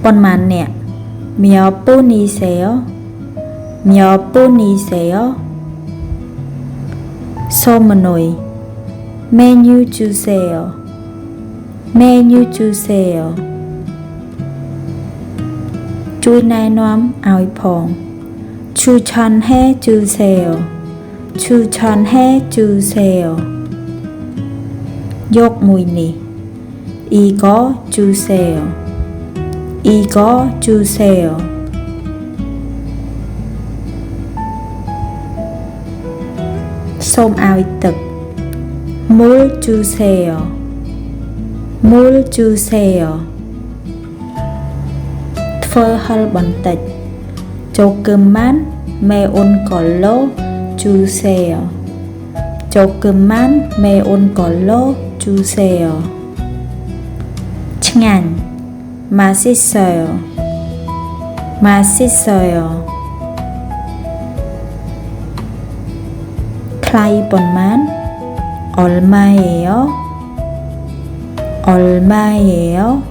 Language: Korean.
번만네 몇 분이세요? 몇 분이세요? 소문의 메뉴 주세요. 메뉴 주세요.ជួយណែនាំឲ្យផង추천해 주세요. 추천해 주세요. យកមួយនេះ 이거 주세요. 이거 주세요.សូមឲ្យទឹក 물 주세요. 물 주세요. ធ្វើហិលបន្តិច 조금만 매운 걸로 주세요. 조금만 매운 걸로 주세요. 칭안 맛있어요. 맛있어요. 클라이번만 얼마예요? 얼마예요?